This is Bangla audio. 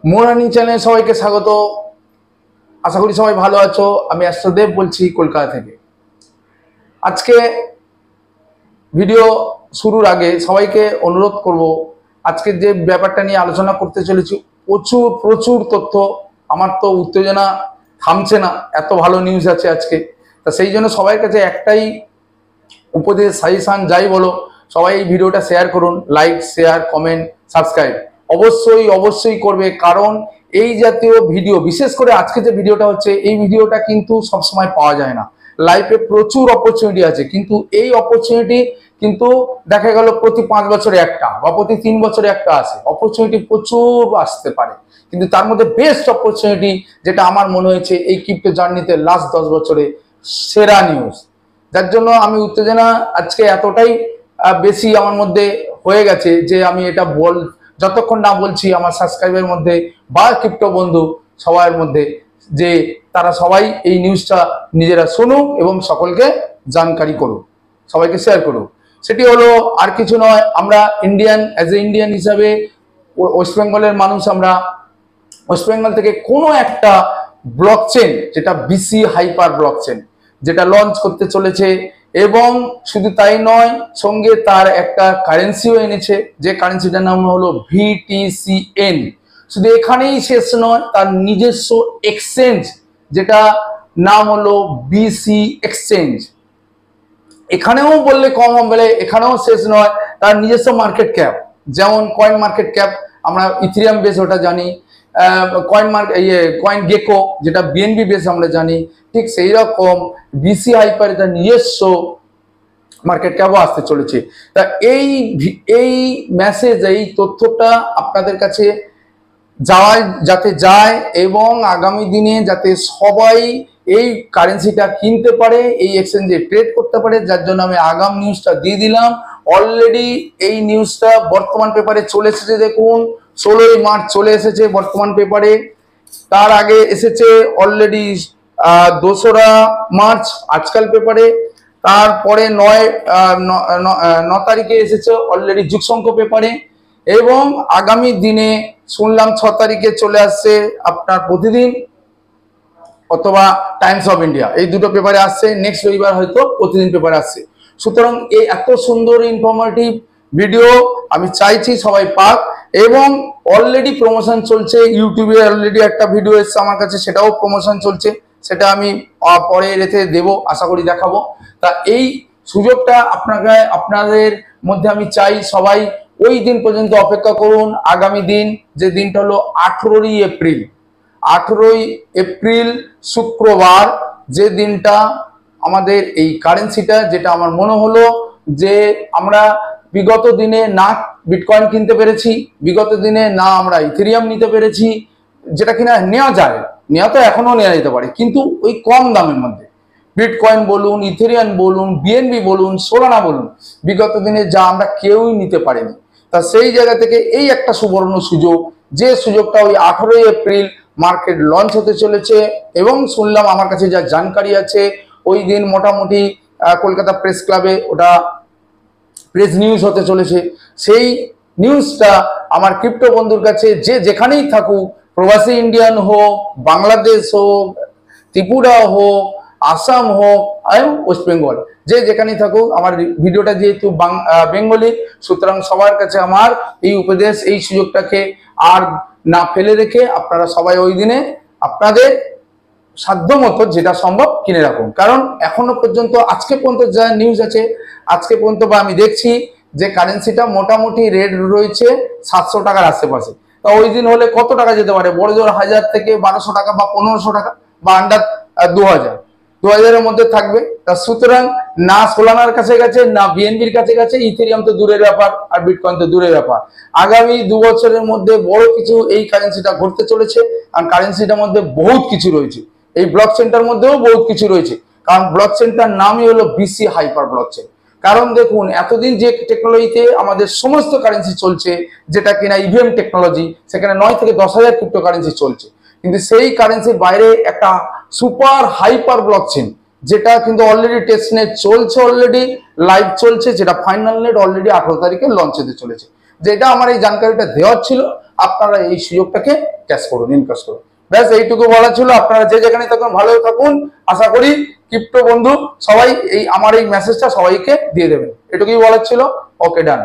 মোরানি চ্যানেলে সবাইকে স্বাগত। আশা করি সবাই ভালো আছো। আমি অ্যাস্ট্রোদেব বলছি কলকাতা থেকে। আজকে ভিডিও শুরুর আগে সবাইকে অনুরোধ করব, আজকে যে ব্যাপারটা নিয়ে আলোচনা করতে চলেছি, প্রচুর প্রচুর তথ্য। আমার তো উত্তেজনা থামছে না, এত ভালো নিউজ আছে আজকে। তা সেই জন্য সবার কাছে একটাই উপদেশ, সাজেশন যাই বলো, সবাই এই ভিডিওটা শেয়ার করুন। লাইক, শেয়ার, কমেন্ট, সাবস্ক্রাইব অবশ্যই অবশ্যই করবে, কারণ এই জাতীয় ভিডিও, বিশেষ করে আজকে যে ভিডিওটা হচ্ছে, এই ভিডিওটা কিন্তু সবসময় পাওয়া যায় না। লাইফে প্রচুর অপরচুনিটি আছে, কিন্তু এই অপরচুনিটি কিন্তু দেখা গেল প্রতি 5 বছরে একটা বা প্রতি 3 বছরে একটা আসে। অপরচুনিটি প্রচুর আসতে পারে, কিন্তু তার মধ্যে বেস্ট অপরচুনিটি যেটা আমার মনে হয়েছে এই ক্রিপ্টো জার্নিতে লাস্ট 10 বছরে সেরা নিউজ, যার জন্য আমি উত্তেজনা আজকে এতটাই বেশি আমার মধ্যে হয়ে গেছে যে আমি এটা যতক্ষণ না বলছি আমার সাবস্ক্রাইবের মধ্যে বা ক্রিপ্টো বন্ধু সবার মধ্যে, যে তারা সবাই এই নিউজটা নিজেরা শুনুক এবং সকলকে জানকারি করুক, সবাইকে শেয়ার করুক। সেটি হলো আর কিছু নয়, আমরা ইন্ডিয়ান, অ্যাজ এ ইন্ডিয়ান হিসাবে ওয়েস্ট বেঙ্গলের মানুষ, আমরা ওয়েস্ট বেঙ্গল থেকে কোনো একটা ব্লকচেন, যেটা বিসি হাইপার ব্লকচেন, যেটা লঞ্চ করতে চলেছে। এবং শুধু তাই নয়, সঙ্গে তার একটা কারেন্সিও এনেছে, যে কারেন্সিটার নাম হলো VTCN। শুধু এখানেই শেষ নয়, তার নিজস্ব এক্সচেঞ্জ, যেটা নাম হলো BC এক্সচেঞ্জ। এখানেও বললে কম হবে, এখানেও শেষ নয়, তার নিজস্ব মার্কেট ক্যাপ, যেমন কয়েন মার্কেট ক্যাপ আমরা ইথেরিয়াম বেস ওটা জানি, কয়েন গেকো যেটা BNB বেস আমরা জানি, ঠিক সেই রকম বিসি হাইপার তার নিজস্ব মার্কেট ক্যাপও আসতে চলেছে। তা এই মেসেজ, এই তথ্যটা আপনাদের কাছে যাতে যায় এবং আগামী দিনে যাতে সবাই এই কারেন্সিটা কিনতে পারে, এই এক্সচেঞ্জে ট্রেড করতে পারে, যার জন্য আমি আগাম নিউজটা দিয়ে দিলাম। অলরেডি এই নিউজটা বর্তমান পেপারে চলে এসেছে, দেখুন 16ই মার্চ চলে এসেছে বর্তমান পেপারে। তার আগে এসেছে অলরেডি 2রা মার্চ আজকাল পেপারে। তারপরে 9 তারিখে এসেছে অলরেডি যুগসংঘ পেপারে। এবং আগামী দিনে শুনলাম 6 তারিখে চলে আসছে আপনার প্রতিদিন অথবা টাইমস অফ ইন্ডিয়া, এই দুটো পেপারে আসছে। নেক্সট রবিবার হয়তো প্রতিদিন পেপারে আসছে। সুতরাং এই এত সুন্দর ইনফরমেটিভ ভিডিও আমি চাইছি সবাই পাক। এবং অলরেডি প্রমোশন চলছে ইউটিউবে, অলরেডি একটা ভিডিও এসছে আমার কাছে, সেটাও প্রমোশন চলছে, সেটা আমি পরে রেখে দেবো, আশা করি দেখাবো। তা এই সুযোগটা আপনাদের মধ্যে আমি চাই সবাই ওই দিন পর্যন্ত অপেক্ষা করুন। আগামী দিন, যে দিনটা হলো 18ই এপ্রিল, 18ই এপ্রিল শুক্রবার, যে দিনটা আমাদের এই কারেন্সিটা, যেটা আমার মনে হলো যে আমরা বিগত দিনে না বিটকয়েন কিনতে পেরেছি, বিগত দিনে না আমরা ইথেরিয়াম নিতে পেরেছি, যেটা কিনা নেওয়া যায়, নেওয়া তো এখনো নেওয়া যেতে পারে, কিন্তু ওই কম দামের মধ্যে। বিটকয়েন বলুন, ইথেরিয়াম বলুন, BNB বলুন, সোলানা বলুন, বিগত দিনে যা আমরা কেউই নিতে পারিনি। তা সেই জায়গা থেকে এই একটা সুবর্ণ সুযোগ, যে সুযোগটা ওই 18ই এপ্রিল মার্কেট লঞ্চ হতে চলেছে। এবং শুনলাম, আমার কাছে যা জানকারি আছে, ওই দিন মোটামুটি কলকাতা প্রেস ক্লাবে ওটা প্রেস নিউজ হতে চলেছে। সেই নিউজটা আমার ক্রিপ্টো বন্ধুর কাছে যে যেখানেই থাকুক, প্রবাসী ইন্ডিয়ান হোক, বাংলাদেশ হোক, ত্রিপুরা হোক, আসাম হোক, ওয়েস্ট বেঙ্গল, যে যেখানেই থাকুক, আমার ভিডিওটা যেহেতু বেঙ্গলি, সুতরাং সবার কাছে আমার এই উপদেশ, এই সুযোগটাকে আর না ফেলে রেখে আপনারা সবাই ওই দিনে আপনাদের সাধ্যমতো যেটা সম্ভব কিনে রাখুন। কারণ এখনো পর্যন্ত, আজকে পর্যন্ত যা নিউজ আছে, আজকে পর্যন্ত বা আমি দেখছি যে কারেন্সিটা মোটামুটি রেট রয়েছে 700 টাকার আশেপাশে। তা ওই দিন হলে কত টাকা যেতে পারে? বড় জোর 1000 থেকে 1200 টাকা বা 1500 টাকা, বা আন্ডার 2000-2000-এর মধ্যে থাকবে। তা সুতরাং না সোলানার কাছে গেছে, না BNBর কাছে গেছে, ইথেরিয়াম তো দূরের ব্যাপার, আর বিটকয়েন তো দূরের ব্যাপার। আগামী 2 বছরের মধ্যে বড় কিছু এই কারেন্সিটা ঘটতে চলেছে। কারণ কারেন্সিটার মধ্যে বহুত কিছু রয়েছে, এই ব্লক চেনটার মধ্যেও বহুত কিছু রয়েছে। কারণ ব্লক চেনটার নামই হলো BC হাইপার ব্লক চেন। কারণ দেখুন, এতদিন যে টেকনোলজিতে আমাদের সমস্ত কারেন্সি চলছে, যেটা কিনা EVM টেকনোলজি, সেখানে 9 থেকে 10,000 ক্রিপ্টো কারেন্সি চলছে। কিন্তু সেই কারেন্সির বাইরে একটা সুপার হাইপার ব্লক চেন, যেটা কিন্তু অলরেডি টেস্ট নেট চলছে, অলরেডি লাইভ চলছে, যেটা ফাইনাল নেট অলরেডি 18 তারিখে লঞ্চ হতে চলেছে। যেটা আমার এই জানকারিটা দেওয়ার ছিল, আপনারা এই সুযোগটাকে ক্যাশ করুন, ইনকাশ করুন। ব্যাস এইটুকু বলা ছিল। আপনারা যে যেখানে থাকুন ভালো থাকুন। আশা করি ক্রিপ্টো বন্ধু সবাই এই আমার এই মেসেজটা সবাইকে দিয়ে দেবেন, এটুকুই বলার ছিল। ওকে, ডান।